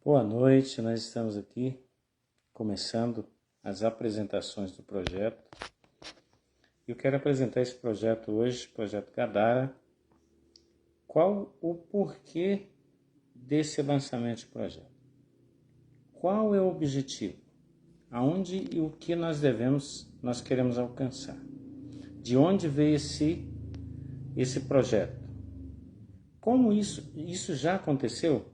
Boa noite, nós estamos aqui começando as apresentações do projeto. Eu quero apresentar esse projeto hoje, projeto Gadara. Qual o porquê desse lançamento de projeto? Qual é o objetivo? Aonde e o que nós queremos alcançar? De onde veio esse projeto? Como isso já aconteceu?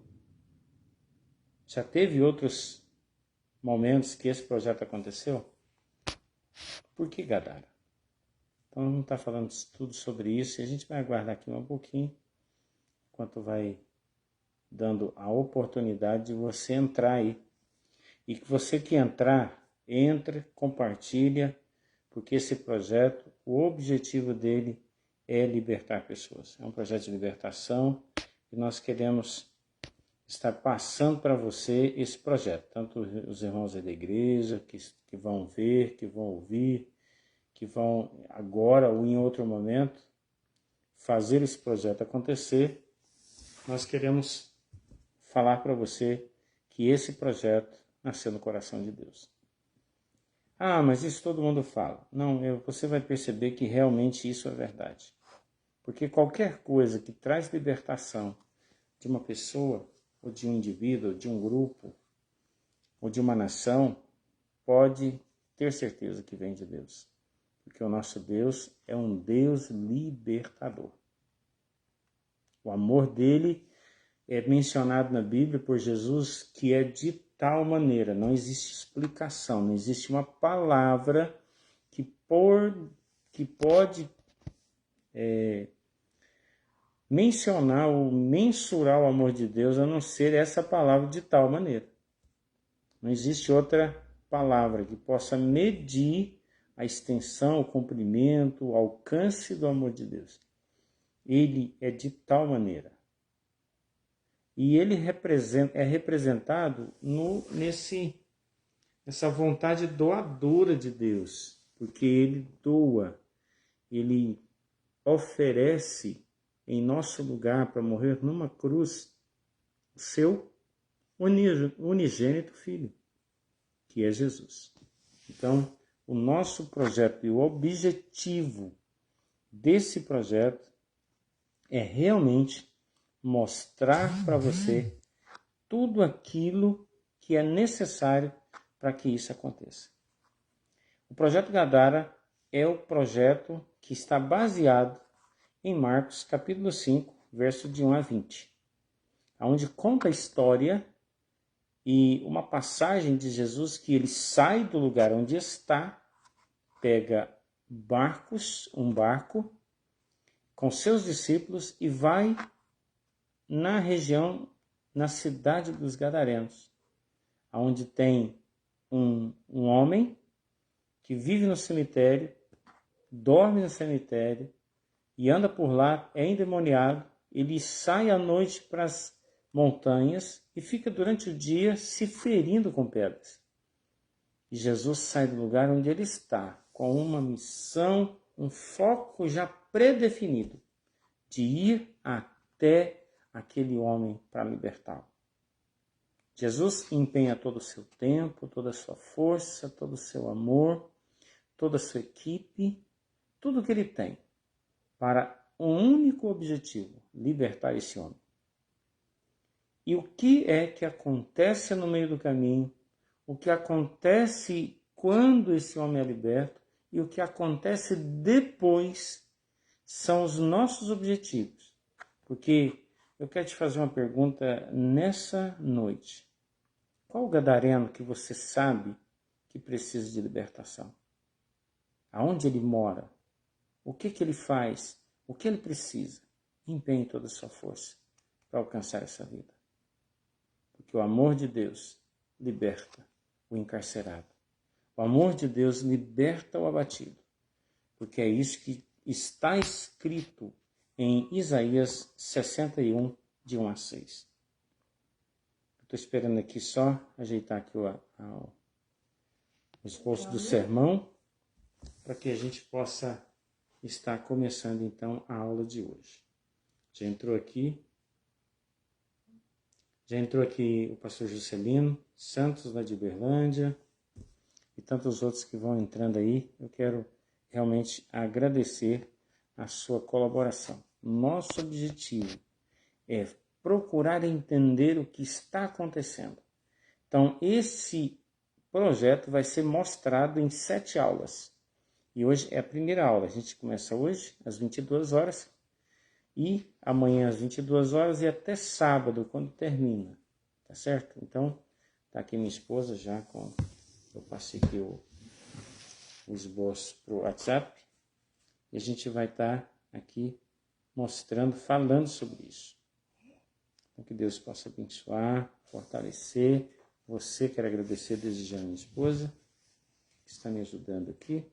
Já teve outros momentos que esse projeto aconteceu? Por que Gadara? Então vamos estar falando tudo sobre isso e a gente vai aguardar aqui um pouquinho, enquanto vai dando a oportunidade de você entrar aí. E que você que entrar, entre, compartilha, porque esse projeto, o objetivo dele é libertar pessoas. É um projeto de libertação e nós queremos estar passando para você esse projeto. Tanto os irmãos da igreja que vão ver, que vão ouvir, que vão agora ou em outro momento fazer esse projeto acontecer, nós queremos falar para você que esse projeto nasceu no coração de Deus. Ah, mas isso todo mundo fala. Não, você vai perceber que realmente isso é verdade. Porque qualquer coisa que traz libertação de uma pessoa, ou de um indivíduo, ou de um grupo, ou de uma nação, pode ter certeza que vem de Deus. Porque o nosso Deus é um Deus libertador. O amor dele é mencionado na Bíblia por Jesus que é de tal maneira, não existe explicação, não existe uma palavra que pode mencionar ou mensurar o amor de Deus a não ser essa palavra de tal maneira. Não existe outra palavra que possa medir a extensão, o comprimento, o alcance do amor de Deus. Ele é de tal maneira. E ele é representado nessa vontade doadora de Deus, porque ele doa, ele oferece em nosso lugar para morrer numa cruz o seu unigênito Filho, que é Jesus. Então, o nosso projeto e o objetivo desse projeto é realmente mostrar para você tudo aquilo que é necessário para que isso aconteça. O projeto Gadara é o projeto que está baseado em Marcos capítulo 5, verso de 1 a 20, onde conta a história e uma passagem de Jesus que ele sai do lugar onde está, pega um barco com seus discípulos e vai na cidade dos Gadarenos, onde tem um homem que vive no cemitério, dorme no cemitério e anda por lá, é endemoniado. Ele sai à noite para as montanhas e fica durante o dia se ferindo com pedras. E Jesus sai do lugar onde ele está, com uma missão, um foco já predefinido, de ir até aquele homem para libertá-lo. Jesus empenha todo o seu tempo, toda a sua força, todo o seu amor, toda a sua equipe, tudo que ele tem, para um único objetivo: libertar esse homem. E o que é que acontece no meio do caminho? O que acontece quando esse homem é liberto? E o que acontece depois são os nossos objetivos. Porque eu quero te fazer uma pergunta nessa noite. Qual o gadareno que você sabe que precisa de libertação? Aonde ele mora? O que ele faz? O que ele precisa? Empenhe toda a sua força para alcançar essa vida. Porque o amor de Deus liberta o encarcerado. O amor de Deus liberta o abatido. Porque é isso que está escrito em Isaías 61, de 1 a 6. Estou esperando aqui só ajeitar aqui o esboço do sermão, para que a gente possa estar começando então a aula de hoje. Já entrou aqui? Já entrou aqui o pastor Juscelino Santos, lá de Uberlândia, e tantos outros que vão entrando aí. Eu quero realmente agradecer a sua colaboração. Nosso objetivo é procurar entender o que está acontecendo. Então, esse projeto vai ser mostrado em 7 aulas. E hoje é a primeira aula. A gente começa hoje, às 22 horas, e amanhã às 22 horas e até sábado, quando termina. Tá certo? Então, tá aqui minha esposa já com... Eu passei aqui o esboço para o WhatsApp. E a gente vai estar aqui mostrando, falando sobre isso. Então, que Deus possa abençoar, fortalecer. Você, quero agradecer desde já a minha esposa, que está me ajudando aqui.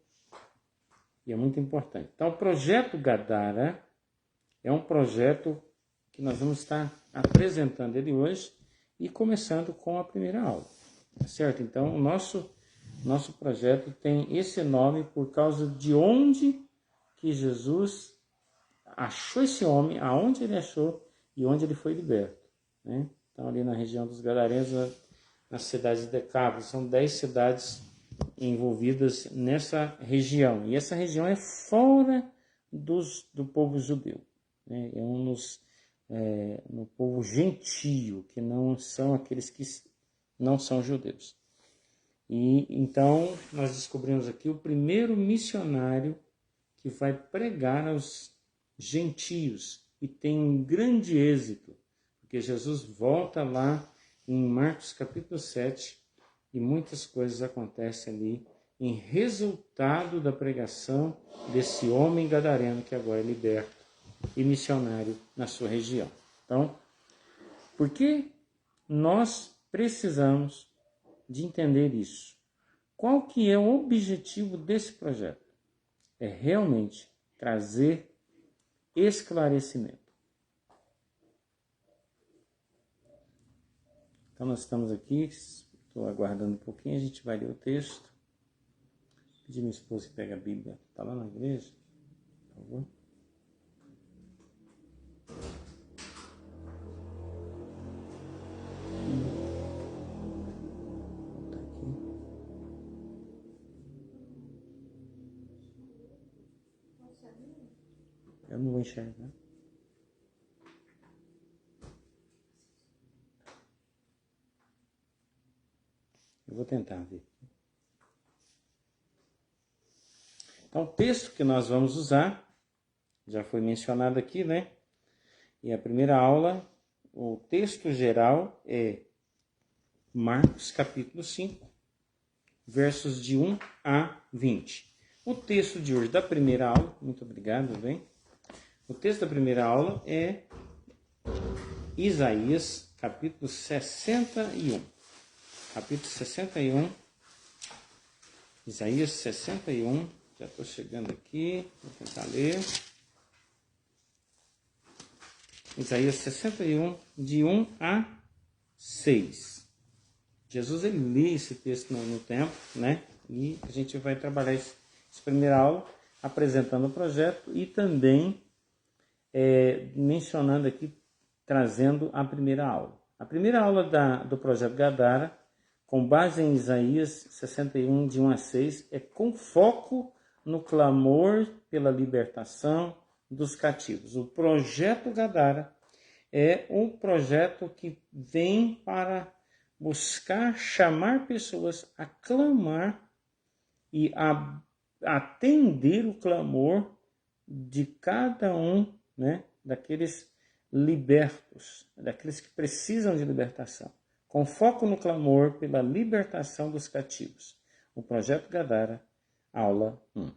E é muito importante. Então, o projeto Gadara é um projeto que nós vamos estar apresentando ele hoje e começando com a primeira aula. Tá certo? Então, o nosso projeto tem esse nome por causa de onde que Jesus achou esse homem, aonde ele achou e onde ele foi liberto. Né? Então, ali na região dos Gadarenos, na cidade de Decápolis, são 10 cidades envolvidas nessa região. E essa região é fora do povo judeu. Né? É no povo gentio, que não são aqueles que não são judeus. E então nós descobrimos aqui o primeiro missionário que vai pregar aos gentios e tem um grande êxito, porque Jesus volta lá em Marcos capítulo 7 e muitas coisas acontecem ali em resultado da pregação desse homem gadareno que agora é liberto e missionário na sua região. Então, por que nós precisamos de entender isso? Qual que é o objetivo desse projeto? É realmente trazer esclarecimento. Então nós estamos aqui, estou aguardando um pouquinho, a gente vai ler o texto. Pedi minha esposa que pegue a Bíblia, está lá na igreja, por favor. Eu não vou enxergar. Eu vou tentar ver. Então, o texto que nós vamos usar, já foi mencionado aqui, né? E a primeira aula, o texto geral é Marcos capítulo 5, versos de 1 a 20. O texto de hoje da primeira aula, muito obrigado, bem? O texto da primeira aula é Isaías capítulo 61. Capítulo 61, Isaías 61, já estou chegando aqui, vou tentar ler. Isaías 61, de 1 a 6. Jesus, ele lê esse texto no tempo, né? E a gente vai trabalhar essa primeira aula, apresentando o projeto e também mencionando aqui, trazendo a primeira aula. A primeira aula do projeto Gadara, com base em Isaías 61, de 1 a 6, é com foco no clamor pela libertação dos cativos. O projeto Gadara é um projeto que vem para buscar chamar pessoas a clamar e a atender o clamor de cada um, né, daqueles libertos, daqueles que precisam de libertação, com foco no clamor pela libertação dos cativos. O projeto Gadara, aula 1.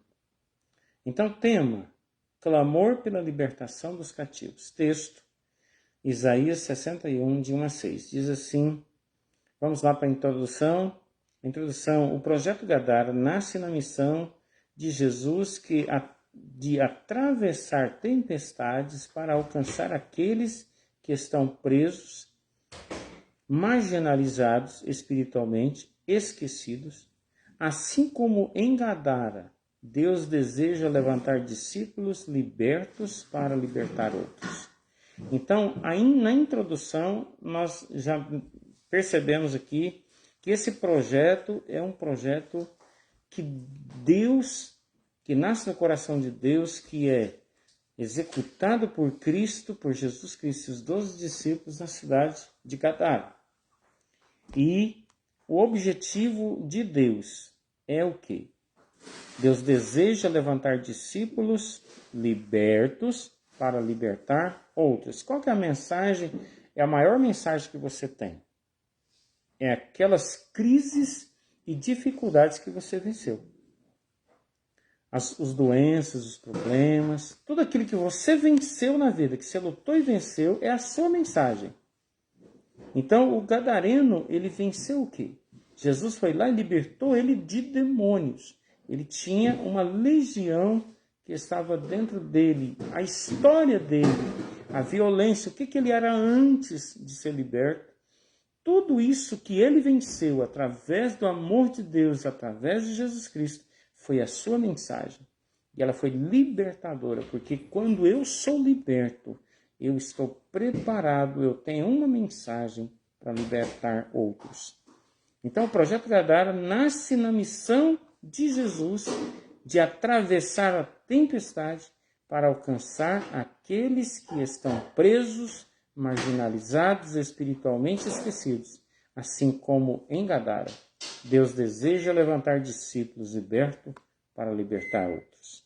Então, tema: clamor pela libertação dos cativos. Texto: Isaías 61, de 1 a 6. Diz assim, vamos lá para a introdução. O projeto Gadara nasce na missão de Jesus de atravessar tempestades para alcançar aqueles que estão presos, marginalizados espiritualmente, esquecidos. Assim como em Gadara, Deus deseja levantar discípulos libertos para libertar outros. Então, aí na introdução, nós já percebemos aqui que esse projeto é um projeto que nasce no coração de Deus, que é executado por Cristo, por Jesus Cristo e os 12 discípulos na cidade de Gadara. E o objetivo de Deus é o quê? Deus deseja levantar discípulos libertos para libertar outros. Qual que é a mensagem? É a maior mensagem que você tem. É aquelas crises e dificuldades que você venceu. As doenças, os problemas, tudo aquilo que você venceu na vida, que você lutou e venceu, é a sua mensagem. Então, o gadareno, ele venceu o quê? Jesus foi lá e libertou ele de demônios. Ele tinha uma legião que estava dentro dele, a história dele, a violência, o que ele era antes de ser liberto. Tudo isso que ele venceu através do amor de Deus, através de Jesus Cristo, foi a sua mensagem. E ela foi libertadora, porque quando eu sou liberto, eu estou preparado, eu tenho uma mensagem para libertar outros. Então o Projeto Gadara nasce na missão de Jesus de atravessar a tempestade para alcançar aqueles que estão presos, marginalizados, espiritualmente esquecidos. Assim como em Gadara, Deus deseja levantar discípulos libertos para libertar outros.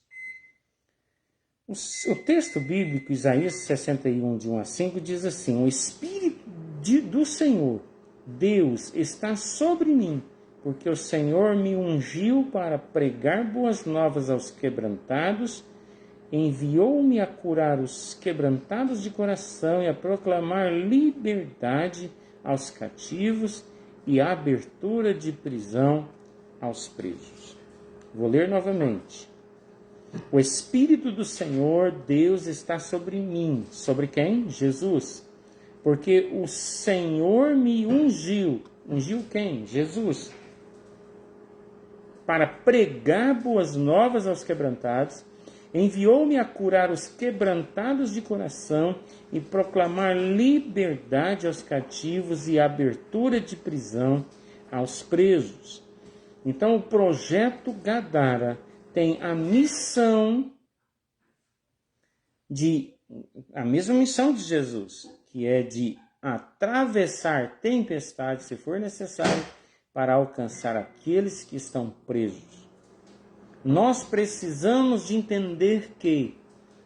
O texto bíblico, Isaías 61, de 1 a 5, diz assim: o Espírito do Senhor, Deus, está sobre mim, porque o Senhor me ungiu para pregar boas novas aos quebrantados, enviou-me a curar os quebrantados de coração e a proclamar liberdade aos cativos e a abertura de prisão aos presos. Vou ler novamente. O Espírito do Senhor, Deus, está sobre mim. Sobre quem? Jesus. Porque o Senhor me ungiu. Ungiu quem? Jesus. Para pregar boas novas aos quebrantados, enviou-me a curar os quebrantados de coração e proclamar liberdade aos cativos e abertura de prisão aos presos. Então, o projeto Gadara tem a mesma missão de Jesus, que é de atravessar tempestades, se for necessário, para alcançar aqueles que estão presos. Nós precisamos de entender que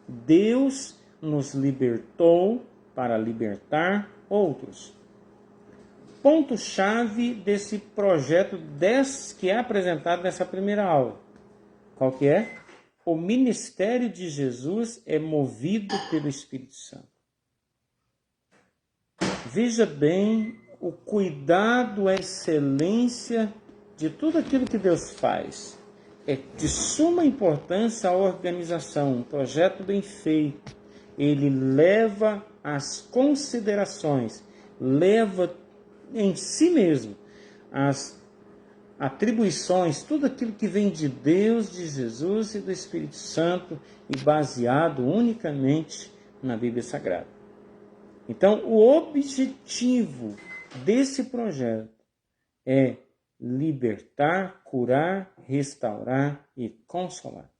Deus nos libertou para libertar outros. Ponto-chave desse projeto que é apresentado nessa primeira aula. Qual que é? O ministério de Jesus é movido pelo Espírito Santo. Veja bem o cuidado, a excelência de tudo aquilo que Deus faz. É de suma importância a organização, um projeto bem feito. Ele leva as considerações, leva em si mesmo as atribuições, tudo aquilo que vem de Deus, de Jesus e do Espírito Santo e baseado unicamente na Bíblia Sagrada. Então, o objetivo desse projeto é libertar, curar, restaurar e consolar.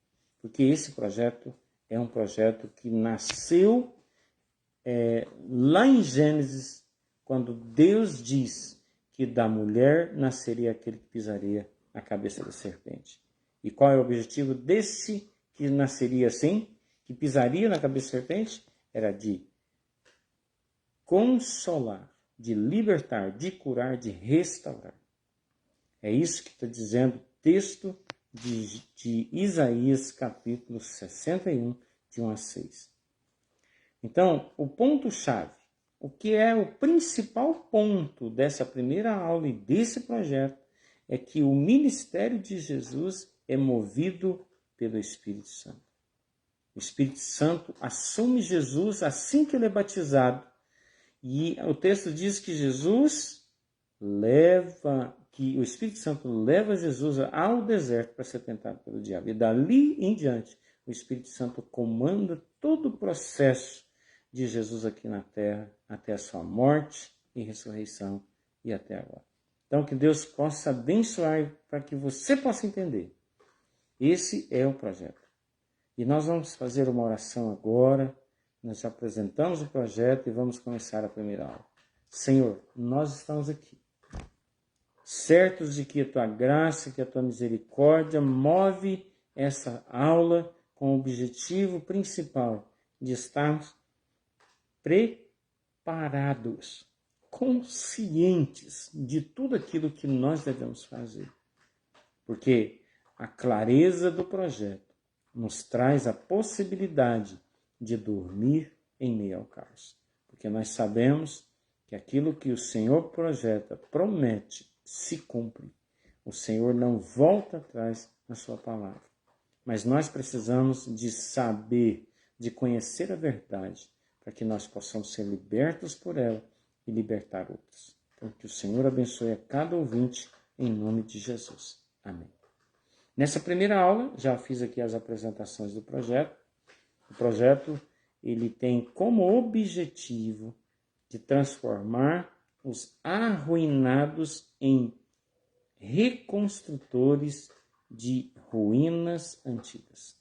Porque esse projeto é um projeto que nasceu lá em Gênesis, quando Deus diz que da mulher nasceria aquele que pisaria a cabeça da serpente. E qual é o objetivo desse que nasceria assim, que pisaria na cabeça da serpente? Era de consolar, de libertar, de curar, de restaurar. É isso que está dizendo o texto de Isaías, capítulo 61, de 1 a 6. Então, o ponto-chave, o que é o principal ponto dessa primeira aula e desse projeto, é que o ministério de Jesus é movido pelo Espírito Santo. O Espírito Santo assume Jesus assim que ele é batizado. E o texto diz que o Espírito Santo leva Jesus ao deserto para ser tentado pelo diabo. E dali em diante, o Espírito Santo comanda todo o processo de Jesus aqui na terra, até a sua morte e ressurreição e até agora. Então, que Deus possa abençoar para que você possa entender. Esse é o projeto. E nós vamos fazer uma oração agora. Nós apresentamos o projeto e vamos começar a primeira aula. Senhor, nós estamos aqui, certos de que a Tua graça, que a Tua misericórdia move essa aula com o objetivo principal de estarmos preparados, conscientes de tudo aquilo que nós devemos fazer. Porque a clareza do projeto nos traz a possibilidade de dormir em meio ao caos. Porque nós sabemos que aquilo que o Senhor projeta, promete, se cumpre. O Senhor não volta atrás na sua palavra. Mas nós precisamos de saber, de conhecer a verdade, para que nós possamos ser libertos por ela e libertar outros. Então, que o Senhor abençoe a cada ouvinte, em nome de Jesus. Amém. Nessa primeira aula, já fiz aqui as apresentações do projeto. O projeto ele tem como objetivo de transformar os arruinados em reconstrutores de ruínas antigas.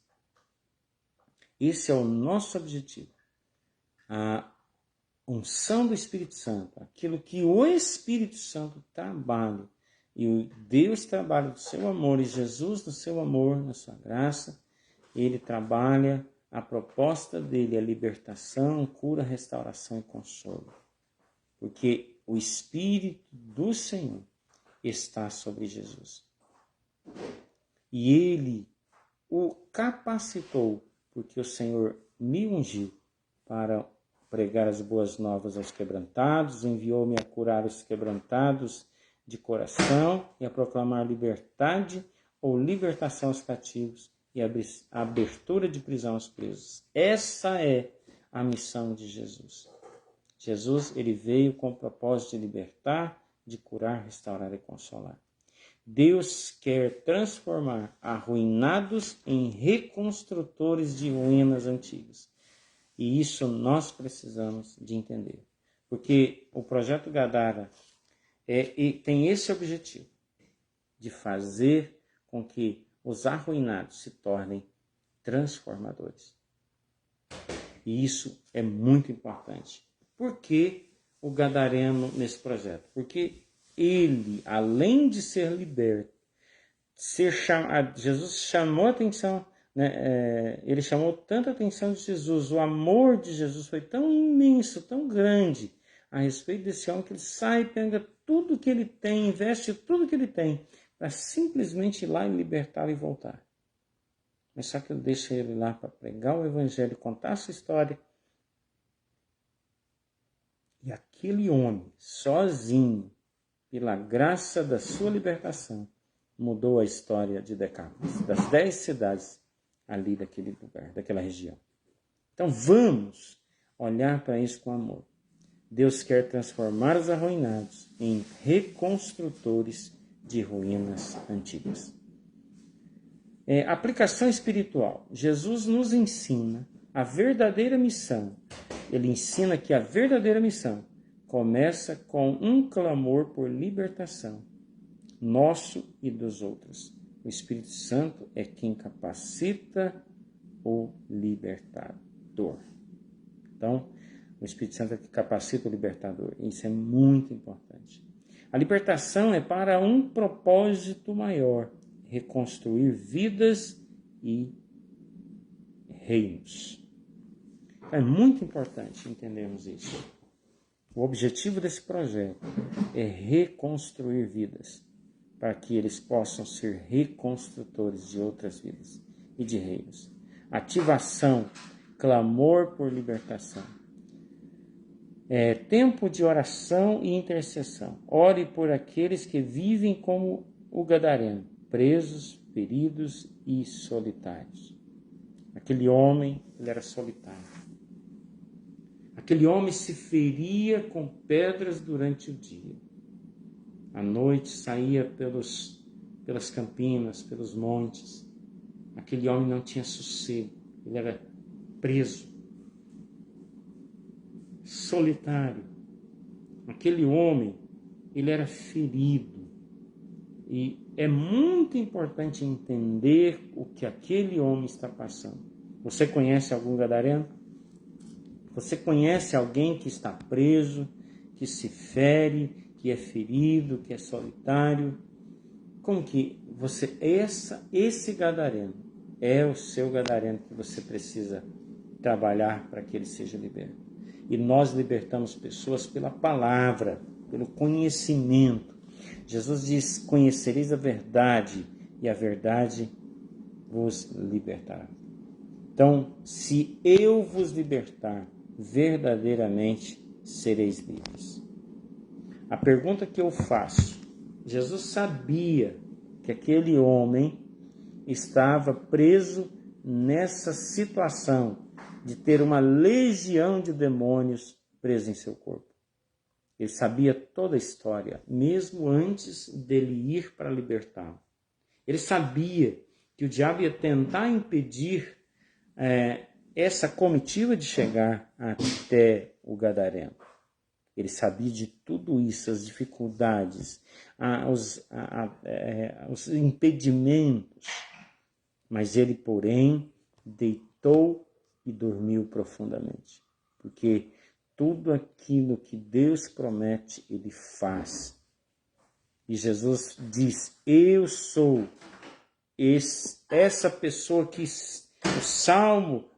Esse é o nosso objetivo. A unção do Espírito Santo, aquilo que o Espírito Santo trabalha, e o Deus trabalha do seu amor, e Jesus do seu amor, na sua graça, ele trabalha, a proposta dele é libertação, cura, restauração e consolo. Porque o Espírito do Senhor está sobre Jesus. E ele o capacitou, porque o Senhor me ungiu para pregar as boas novas aos quebrantados, enviou-me a curar os quebrantados de coração e a proclamar liberdade ou libertação aos cativos e a abertura de prisão aos presos. Essa é a missão de Jesus. Jesus, ele veio com o propósito de libertar, de curar, restaurar e consolar. Deus quer transformar arruinados em reconstrutores de ruínas antigas. E isso nós precisamos de entender. Porque o projeto Gadara tem esse objetivo, de fazer com que os arruinados se tornem transformadores. E isso é muito importante. Por que o gadareno nesse projeto? Porque ele, além de ser liberto, Jesus chamou a atenção, né? Ele chamou tanta atenção de Jesus, o amor de Jesus foi tão imenso, tão grande a respeito desse homem, que ele sai, pega tudo que ele tem, investe tudo que ele tem, para simplesmente ir lá e libertá-lo e voltar. Mas só que ele deixa ele lá para pregar o evangelho, contar a sua história. E aquele homem, sozinho, pela graça da sua libertação, mudou a história de Decápolis, das 10 cidades ali daquele lugar, daquela região. Então vamos olhar para isso com amor. Deus quer transformar os arruinados em reconstrutores de ruínas antigas. Aplicação espiritual. Jesus nos ensina a verdadeira missão. Ele ensina que a verdadeira missão começa com um clamor por libertação, nosso e dos outros. O Espírito Santo é quem capacita o libertador. Então, o Espírito Santo é que capacita o libertador. Isso é muito importante. A libertação é para um propósito maior: reconstruir vidas e reinos. É muito importante entendermos isso. O objetivo desse projeto é reconstruir vidas, para que eles possam ser reconstrutores de outras vidas e de reinos. Ativação, clamor por libertação. Tempo de oração e intercessão. Ore por aqueles que vivem como o gadareno, presos, feridos e solitários. Aquele homem, ele era solitário. Aquele homem se feria com pedras durante o dia. À noite saía pelas campinas, pelos montes. Aquele homem não tinha sossego, ele era preso. solitário. Aquele homem, ele era ferido. E é muito importante entender o que aquele homem está passando. Você conhece algum gadareno? Você conhece alguém que está preso, que se fere, que é ferido, que é solitário? Como que você, esse gadareno, é o seu gadareno que você precisa trabalhar para que ele seja liberto. E nós libertamos pessoas pela palavra, pelo conhecimento. Jesus diz, conhecereis a verdade e a verdade vos libertará. Então, se eu vos libertar, verdadeiramente sereis livres. A pergunta que eu faço, Jesus sabia que aquele homem estava preso nessa situação de ter uma legião de demônios presa em seu corpo. Ele sabia toda a história, mesmo antes dele ir para libertá-lo. Ele sabia que o diabo ia tentar impedir essa comitiva de chegar até o gadareno. Ele sabia de tudo isso, as dificuldades, os impedimentos. Mas ele, porém, deitou e dormiu profundamente. Porque tudo aquilo que Deus promete, ele faz. E Jesus diz, eu sou essa pessoa que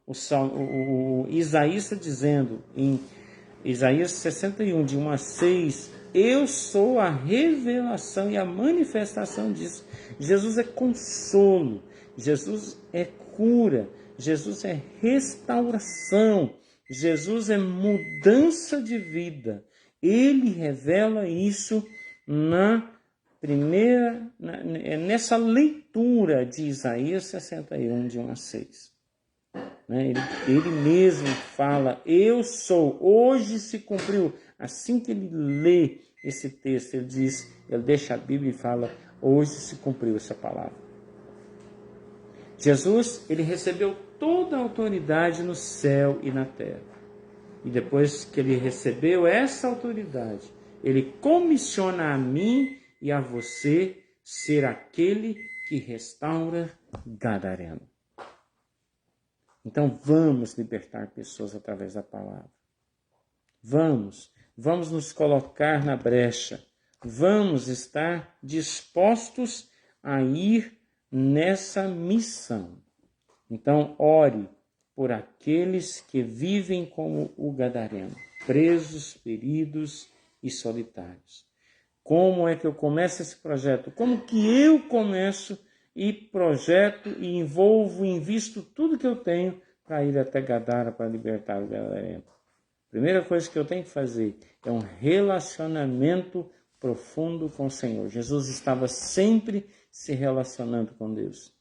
o Isaías está dizendo em Isaías 61, de 1 a 6, eu sou a revelação e a manifestação disso. Jesus é consolo, Jesus é cura, Jesus é restauração, Jesus é mudança de vida. Ele revela isso nessa leitura de Isaías 61, de 1 a 6. Ele mesmo fala, eu sou, hoje se cumpriu. Assim que ele lê esse texto, ele deixa a Bíblia e fala, hoje se cumpriu essa palavra. Jesus, ele recebeu toda a autoridade no céu e na terra. E depois que ele recebeu essa autoridade, ele comissiona a mim e a você ser aquele que restaura gadareno. Então vamos libertar pessoas através da palavra. Vamos nos colocar na brecha. Vamos estar dispostos a ir nessa missão. Então ore por aqueles que vivem como o gadareno, presos, feridos e solitários. Como é que eu começo esse projeto? Como que eu começo e projeto e envolvo, invisto tudo que eu tenho para ir até Gadara para libertar o gadareno? Primeira coisa que eu tenho que fazer é um relacionamento profundo com o Senhor. Jesus estava sempre se relacionando com Deus.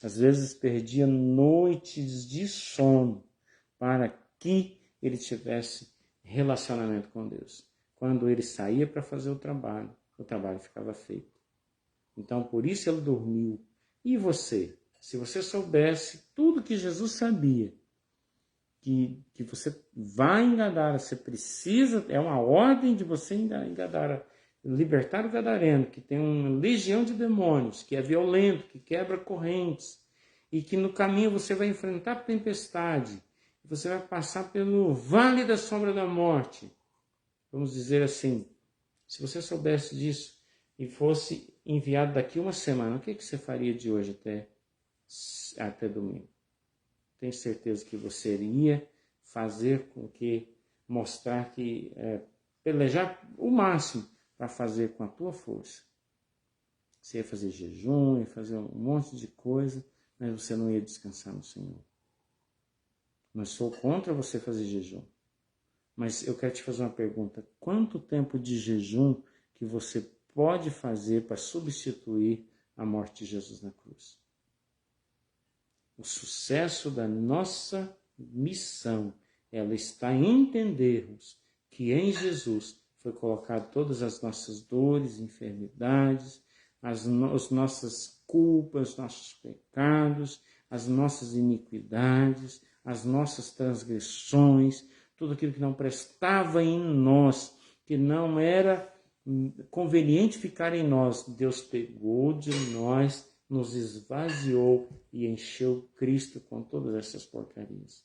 Às vezes perdia noites de sono para que ele tivesse relacionamento com Deus. Quando ele saía para fazer o trabalho ficava feito. Então, por isso ele dormiu. E você? Se você soubesse tudo que Jesus sabia, que você vai em Gadara, você precisa, é uma ordem de você em Gadara, libertar o gadareno, que tem uma legião de demônios, que é violento, que quebra correntes, e que no caminho você vai enfrentar tempestade, você vai passar pelo vale da sombra da morte. Vamos dizer assim, se você soubesse disso e fosse enviado daqui uma semana, o que você faria de hoje até domingo? Tenho certeza que você iria fazer com que, mostrar que, pelejar o máximo para fazer com a tua força. Você ia fazer jejum, ia fazer um monte de coisa, mas você não ia descansar no Senhor. Não sou contra você fazer jejum. Mas eu quero te fazer uma pergunta. Quanto tempo de jejum que você pode fazer para substituir a morte de Jesus na cruz? O sucesso da nossa missão, ela está em entendermos que em Jesus foi colocado todas as nossas dores, enfermidades, as nossas culpas, os nossos pecados, as nossas iniquidades, as nossas transgressões, tudo aquilo que não prestava em nós, que não era conveniente ficar em nós. Deus pegou de nós, nos esvaziou e encheu Cristo com todas essas porcarias.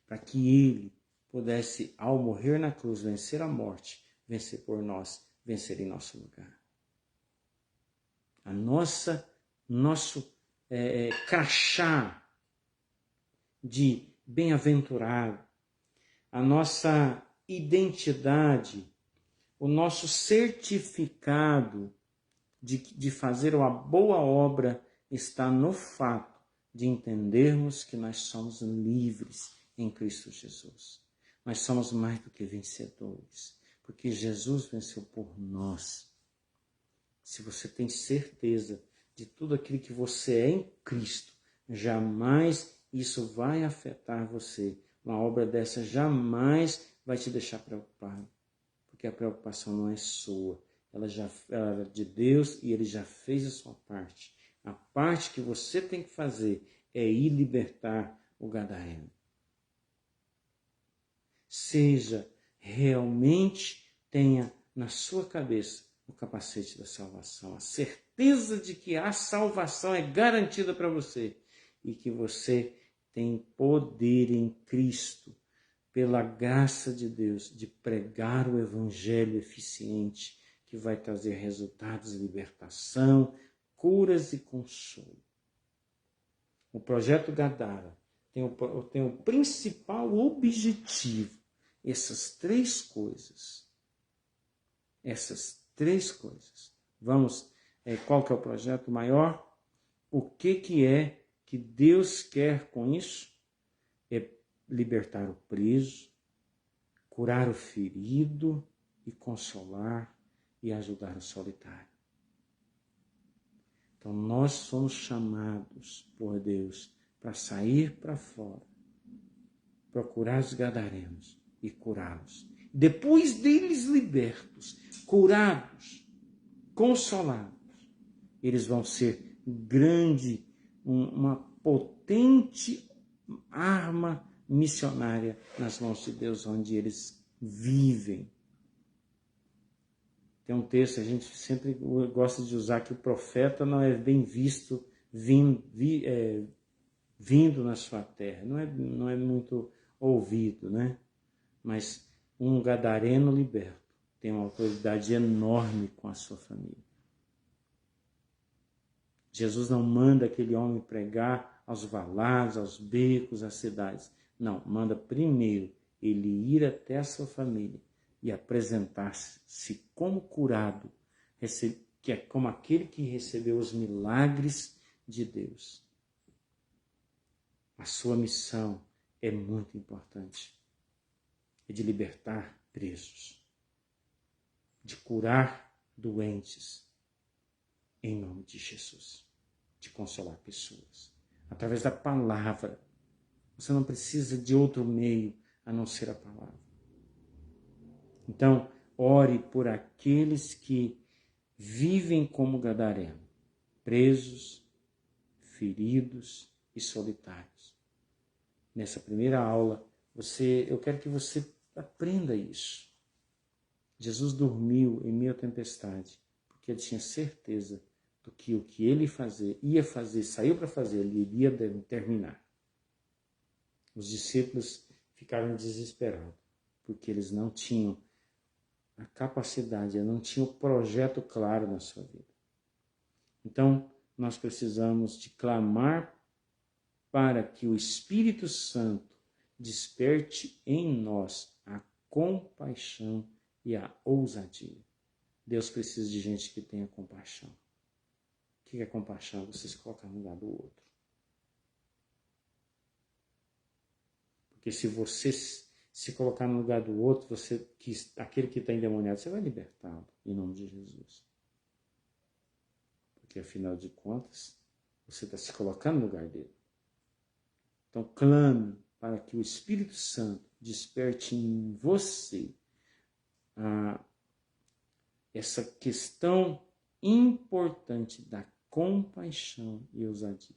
Para que Ele pudesse, ao morrer na cruz, vencer a morte, vencer por nós, vencer em nosso lugar. Nosso crachá de bem-aventurado, a nossa identidade, o nosso certificado de fazer uma boa obra está no fato de entendermos que nós somos livres em Cristo Jesus. Nós somos mais do que vencedores, porque Jesus venceu por nós. Se você tem certeza de tudo aquilo que você é em Cristo, jamais isso vai afetar você. Uma obra dessa jamais vai te deixar preocupado, porque a preocupação não é sua. Ela é de Deus e Ele já fez a sua parte. A parte que você tem que fazer é ir libertar o gadareno. Tenha na sua cabeça o capacete da salvação, a certeza de que a salvação é garantida para você e que você tem poder em Cristo, pela graça de Deus, de pregar o evangelho eficiente que vai trazer resultados de libertação, curas e consolo. O projeto Gadara tem o principal objetivo, essas três coisas. Vamos, qual que é o projeto maior? O que é que Deus quer com isso? É libertar o preso, curar o ferido e consolar e ajudar o solitário. Então nós somos chamados por Deus para sair para fora, procurar os gadarenos e curá-los. Depois deles libertos, curados, consolados, eles vão ser uma potente arma missionária nas mãos de Deus, onde eles vivem. Tem um texto, a gente sempre gosta de usar, que o profeta não é bem visto vindo na sua terra. Não é muito ouvido, né? Mas um gadareno liberto tem uma autoridade enorme com a sua família. Jesus não manda aquele homem pregar aos valados, aos becos, às cidades. Não, manda primeiro ele ir até a sua família e apresentar-se como curado, que é como aquele que recebeu os milagres de Deus. A sua missão é muito importante. É de libertar presos, de curar doentes, em nome de Jesus, de consolar pessoas, através da palavra. Você não precisa de outro meio a não ser a palavra. Então, ore por aqueles que vivem como gadareno, presos, feridos e solitários. Nessa primeira aula, eu quero que você aprenda isso. Jesus dormiu em meio à tempestade, porque ele tinha certeza do que o que ele ia fazer, saiu para fazer, ele iria terminar. Os discípulos ficaram desesperados, porque eles não tinham a capacidade, não tinham o projeto claro na sua vida. Então, nós precisamos de clamar para que o Espírito Santo desperte em nós a compaixão e a ousadia. Deus precisa de gente que tenha compaixão. O que é compaixão? Você se coloca no lugar do outro. Porque se você se colocar no lugar do outro, aquele que está endemoniado, você vai libertá-lo, em nome de Jesus. Porque, afinal de contas, você está se colocando no lugar dele. Então, clame para que o Espírito Santo desperte em você essa questão importante da compaixão e ousadia.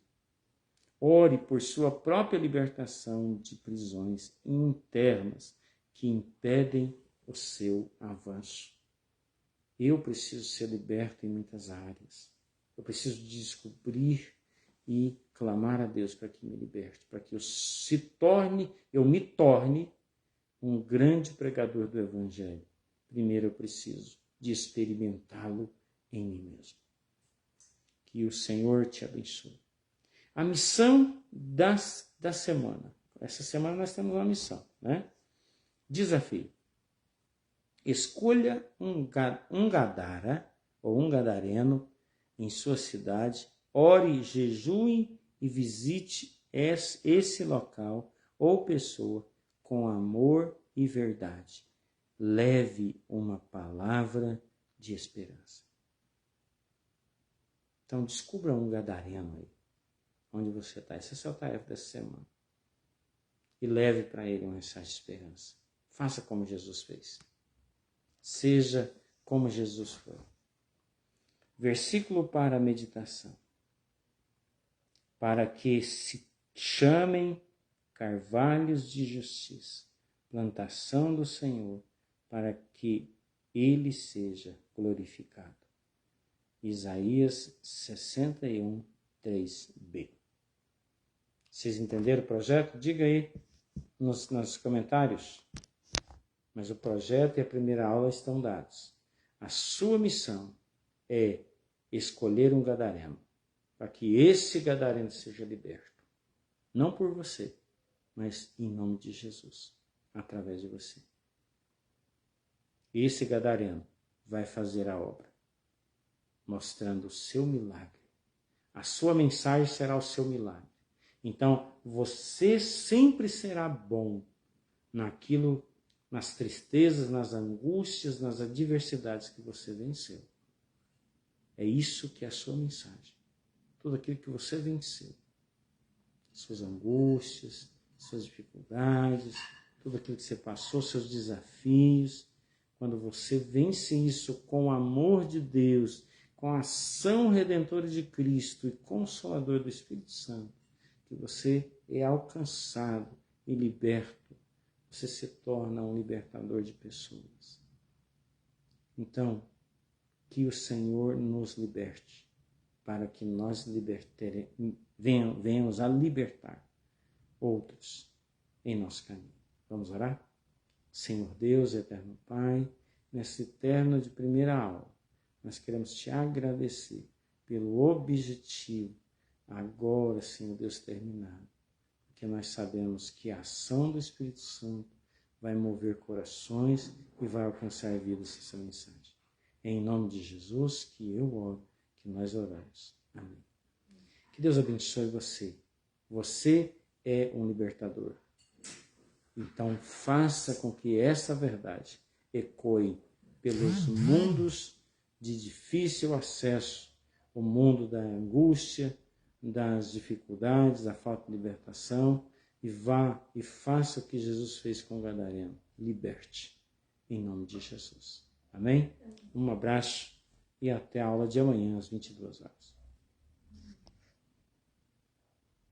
Ore por sua própria libertação de prisões internas que impedem o seu avanço. Eu preciso ser liberto em muitas áreas. Eu preciso descobrir e clamar a Deus para que me liberte, para que eu me torne um grande pregador do Evangelho. Primeiro eu preciso de experimentá-lo em mim mesmo. Que o Senhor te abençoe. A missão da semana. Essa semana nós temos uma missão, né? Desafio. Escolha um gadara ou um gadareno em sua cidade, ore, jejue e visite esse local ou pessoa com amor e verdade. Leve uma palavra de esperança. Então, descubra um gadareno aí, onde você está. Essa é a sua tarefa dessa semana. E leve para ele uma mensagem de esperança. Faça como Jesus fez. Seja como Jesus foi. Versículo para a meditação. Para que se chamem carvalhos de justiça, plantação do Senhor, para que ele seja glorificado. Isaías 61, 3b. Vocês entenderam o projeto? Diga aí nos comentários. Mas o projeto e a primeira aula estão dados. A sua missão é escolher um gadareno, para que esse gadareno seja liberto. Não por você, mas em nome de Jesus, através de você. Esse gadareno vai fazer a obra, mostrando o seu milagre. A sua mensagem será o seu milagre. Então, você sempre será bom naquilo, nas tristezas, nas angústias, nas adversidades que você venceu. É isso que é a sua mensagem. Tudo aquilo que você venceu. Suas angústias, suas dificuldades, tudo aquilo que você passou, seus desafios. Quando você vence isso com o amor de Deus, com a ação redentora de Cristo e consolador do Espírito Santo, que você é alcançado e liberto, você se torna um libertador de pessoas. Então, que o Senhor nos liberte, para que nós venhamos a libertar outros em nosso caminho. Vamos orar? Senhor Deus, eterno Pai, nessa eterna de primeira aula, nós queremos te agradecer pelo objetivo, agora, Senhor Deus, terminado, porque nós sabemos que a ação do Espírito Santo vai mover corações e vai alcançar vidas essa mensagem. É em nome de Jesus que eu oro, que nós oramos. Amém. Que Deus abençoe você. Você é um libertador. Então, faça com que essa verdade ecoe pelos mundos de difícil acesso, o mundo da angústia, das dificuldades, da falta de libertação, e vá e faça o que Jesus fez com o gadareno. Liberte, em nome de Jesus. Amém? Um abraço e até a aula de amanhã às 22 horas.